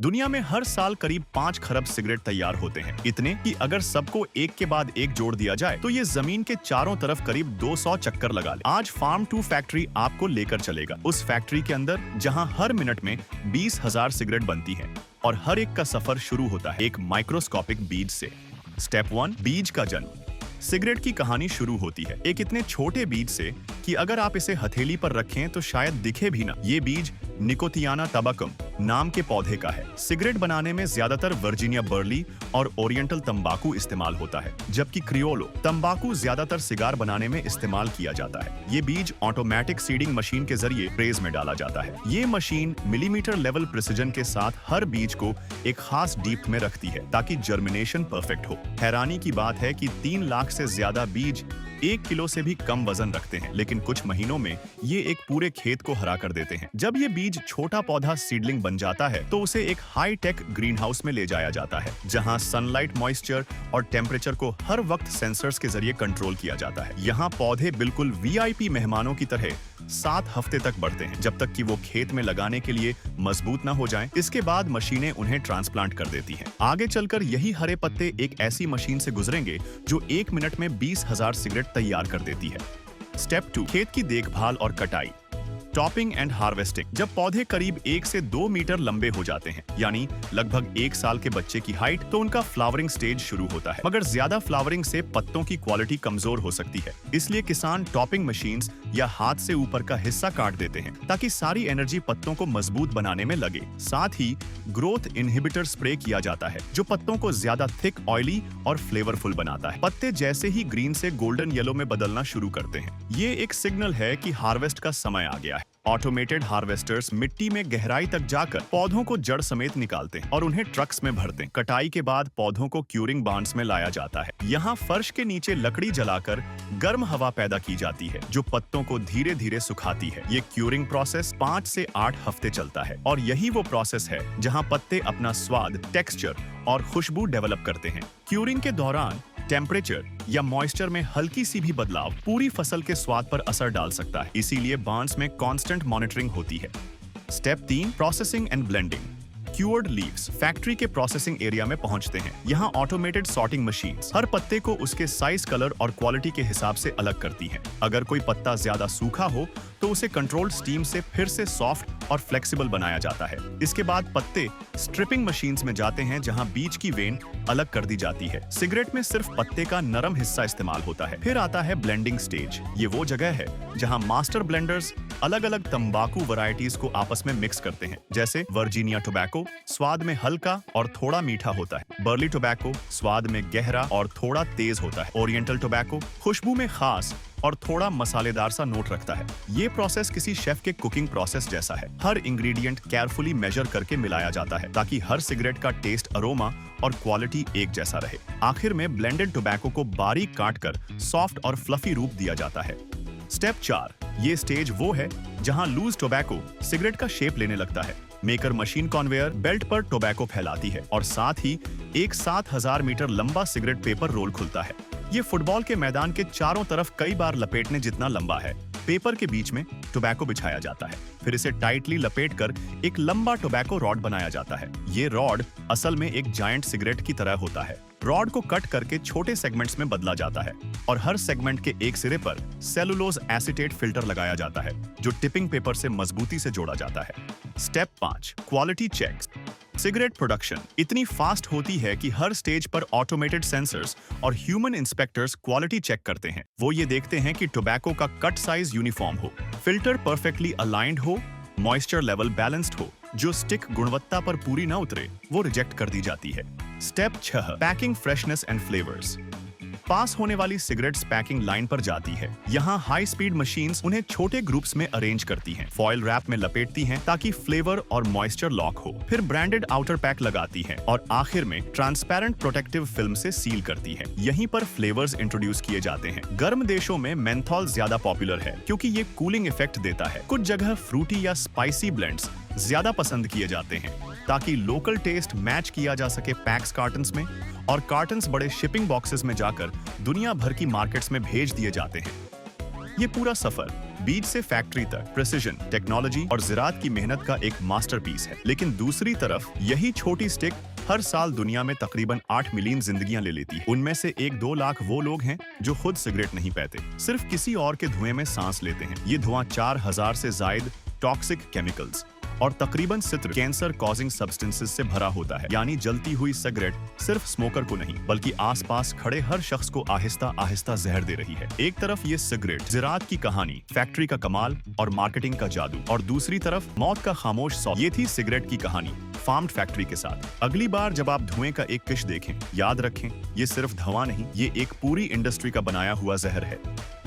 दुनिया में हर साल करीब 5 खरब सिगरेट तैयार होते हैं। इतने कि अगर सबको एक के बाद एक जोड़ दिया जाए तो ये जमीन के चारों तरफ करीब 200 चक्कर लगा ले। आज फार्म टू फैक्ट्री आपको लेकर चलेगा उस फैक्ट्री के अंदर जहां हर मिनट में 20,000 सिगरेट बनती हैं और हर एक का सफर शुरू होता है एक माइक्रोस्कोपिक बीज से। स्टेप 1, बीज का जन्म। सिगरेट की कहानी शुरू होती है एक इतने छोटे बीज से कि अगर आप इसे हथेली पर रखें तो शायद दिखे भी ना। ये बीज निकोटियाना टबैकम नाम के पौधे का है। सिगरेट बनाने में ज्यादातर वर्जीनिया बर्ली और ओरिएंटल तंबाकू इस्तेमाल होता है, जबकि क्रियोलो तंबाकू ज्यादातर सिगार बनाने में इस्तेमाल किया जाता है। ये बीज ऑटोमेटिक सीडिंग मशीन के जरिए ट्रेज में डाला जाता है। ये मशीन मिलीमीटर लेवल प्रिसिजन के साथ हर बीज को एक खास डीप में रखती है ताकि जर्मिनेशन परफेक्ट हो। हैरानी की बात है कि 3 लाख से ज्यादा बीज 1 किलो से भी कम वजन रखते हैं, लेकिन कुछ महीनों में ये एक पूरे खेत को हरा कर देते हैं। जब ये बीज छोटा पौधा सीडलिंग बन जाता है तो उसे एक हाई टेक ग्रीन हाउस में ले जाया जाता है, जहां सनलाइट, मॉइस्चर और टेम्परेचर को हर वक्त सेंसर्स के जरिए कंट्रोल किया जाता है। यहाँ पौधे बिल्कुल वीआईपी मेहमानों की तरह 7 हफ्ते तक बढ़ते हैं, जब तक कि वो खेत में लगाने के लिए मजबूत न हो जाएं। इसके बाद मशीनें उन्हें ट्रांसप्लांट कर देती हैं। आगे चलकर यही हरे पत्ते एक ऐसी मशीन से गुजरेंगे जो 1 मिनट में 20,000 सिगरेट तैयार कर देती है। स्टेप 2, खेत की देखभाल और कटाई। Topping and harvesting. जब पौधे करीब 1 से 2 मीटर लंबे हो जाते हैं, यानी लगभग 1 साल के बच्चे की हाइट, तो उनका फ्लावरिंग स्टेज शुरू होता है। मगर ज्यादा फ्लावरिंग से पत्तों की क्वालिटी कमजोर हो सकती है, इसलिए किसान टॉपिंग मशीन्स या हाथ से ऊपर का हिस्सा काट देते हैं ताकि सारी एनर्जी पत्तों को मजबूत बनाने में लगे। साथ ही ग्रोथ इनहिबिटर स्प्रे किया जाता है जो पत्तों को ज्यादा थिक, ऑयली और फ्लेवरफुल बनाता है। पत्ते जैसे ही ग्रीन से गोल्डन येलो में बदलना शुरू करते हैं, ये एक सिग्नल है कि हार्वेस्ट का समय आ गया है। ऑटोमेटेड हार्वेस्टर्स मिट्टी में गहराई तक जाकर पौधों को जड़ समेत निकालते हैं और उन्हें ट्रक्स में भरते हैं। कटाई के बाद पौधों को क्यूरिंग बार्न्स में लाया जाता है। यहाँ फर्श के नीचे लकड़ी जलाकर गर्म हवा पैदा की जाती है जो पत्तों को धीरे धीरे सुखाती है। ये क्यूरिंग प्रोसेस 5 से 8 हफ्ते चलता है और यही वो प्रोसेस है जहाँ पत्ते अपना स्वाद, टेक्सचर और खुशबू डेवलप करते हैं। क्यूरिंग के दौरान टेम्परेचर या मॉइस्चर में हल्की सी भी बदलाव पूरी फसल के स्वाद पर असर डाल सकता है, इसीलिए बार्न्स में कांस्टेंट मॉनिटरिंग होती है। Step 3, processing and blending. Cured leaves factory के प्रोसेसिंग एरिया में पहुंचते हैं। यहाँ ऑटोमेटेड सॉर्टिंग मशीन्स हर पत्ते को उसके साइज, कलर और क्वालिटी के हिसाब से अलग करती हैं। अगर कोई पत्ता ज्यादा सूखा हो तो उसे कंट्रोल्ड स्टीम से फिर से सॉफ्ट और फ्लेक्सिबल बनाया जाता है। इसके बाद पत्ते स्ट्रिपिंग मशीन्स में जाते हैं जहां बीज की वेन अलग कर दी जाती है। सिगरेट में सिर्फ पत्ते का नरम हिस्सा इस्तेमाल होता है। फिर आता है ब्लेंडिंग स्टेज। ये वो जगह है जहां मास्टर ब्लेंडर्स अलग अलग तंबाकू वैरायटीज को आपस में मिक्स करते हैं। जैसे वर्जीनिया टोबैको स्वाद में हल्का और थोड़ा मीठा होता है, बर्ली टोबैको स्वाद में गहरा और थोड़ा तेज होता है, ओरिएंटल टोबैको खुशबू में खास और थोड़ा मसालेदार सा नोट रखता है। ये प्रोसेस किसी शेफ के कुकिंग प्रोसेस जैसा है। हर इंग्रेडिएंट केयरफुली मेजर करके मिलाया जाता है ताकि हर सिगरेट का टेस्ट, अरोमा और क्वालिटी एक जैसा रहे। आखिर में ब्लेंडेड टोबैको को बारीक काटकर सॉफ्ट और फ्लफी रूप दिया जाता है। स्टेप 4, ये स्टेज वो है जहां लूज टोबैको सिगरेट का शेप लेने लगता है। मेकर मशीन कन्वेयर बेल्ट पर टोबैको फैलाती है और साथ ही एक 7,000 मीटर लंबा सिगरेट पेपर रोल खुलता है। ये फुटबॉल के मैदान के चारों तरफ कई बार लपेटने जितना लंबा है। पेपर के बीच में टोबैको बिछाया जाता है, फिर इसे टाइटली लपेटकर एक लंबा टोबैको रॉड बनाया जाता है। ये रॉड असल में एक जायंट सिगरेट की तरह होता है। रॉड को कट करके छोटे सेगमेंट्स में बदला जाता है और हर सेगमेंट के एक सिरे पर सेलुलोज एसीटेट फिल्टर लगाया जाता है जो टिपिंग पेपर से मजबूती से जोड़ा जाता है। Step 5, quality checks. Cigarette production इतनी फास्ट होती है कि हर स्टेज पर ऑटोमेटेड सेंसर्स और ह्यूमन इंस्पेक्टर्स क्वालिटी चेक करते हैं। वो ये देखते हैं कि टोबैको का कट साइज यूनिफॉर्म हो, फिल्टर परफेक्टली अलाइंड हो, मॉइस्चर लेवल बैलेंस्ड हो। जो स्टिक गुणवत्ता पर पूरी न उतरे वो रिजेक्ट कर दी जाती है। Step 6, packing, freshness and flavours. Pass होने वाली सिगरेट्स पैकिंग लाइन पर जाती है। यहाँ हाई स्पीड मशीन्स उन्हें छोटे ग्रुप्स में अरेंज करती हैं, फॉइल रैप में लपेटती हैं ताकि फ्लेवर और मॉइस्चर लॉक हो, फिर ब्रांडेड आउटर पैक लगाती हैं और आखिर में ट्रांसपेरेंट प्रोटेक्टिव फिल्म से सील करती हैं। यहीं पर फ्लेवर्स इंट्रोड्यूस किए जाते हैं। गर्म देशों में मेंथॉल ज्यादा पॉपुलर है क्योंकि ये कूलिंग इफेक्ट देता है। कुछ जगह फ्रूटी या स्पाइसी ब्लेंड्स ज्यादा पसंद किए जाते हैं ताकि लोकल टेस्ट मैच किया जा सके पैक्स कार्टन्स में, और कार्टन्स बड़े शिपिंग बॉक्सेस में जाकर दुनिया भर की मार्केट्स में भेज दिए जाते हैं। ये पूरा सफर बीज से फैक्ट्री तक प्रिसिजन, टेक्नोलॉजी और ज़राअत की मेहनत का एक मास्टरपीस है। लेकिन दूसरी तरफ यही छोटी स्टिक हर साल दुनिया में तकरीबन 8 मिलियन जिंदगियां ले लेती है। उनमें से 1-2 लाख वो लोग हैं जो खुद सिगरेट नहीं पीते, सिर्फ किसी और के धुएं में सांस लेते हैं। ये धुआं 4000 से जायद टॉक्सिक केमिकल्स और तकरीबन 70 कैंसर कॉजिंग सब्सटेंसेस से भरा होता है। यानी जलती हुई सिगरेट सिर्फ स्मोकर को नहीं बल्कि आसपास खड़े हर शख्स को आहिस्ता आहिस्ता जहर दे रही है। एक तरफ ये सिगरेट ज़राअत की कहानी, फैक्ट्री का कमाल और मार्केटिंग का जादू, और दूसरी तरफ मौत का खामोश सौदा। ये थी सिगरेट की कहानी फार्म्ड फैक्ट्री के साथ। अगली बार जब आप धुएं का एक किश देखें, याद रखें ये सिर्फ धुआं नहीं, ये एक पूरी इंडस्ट्री का बनाया हुआ जहर है।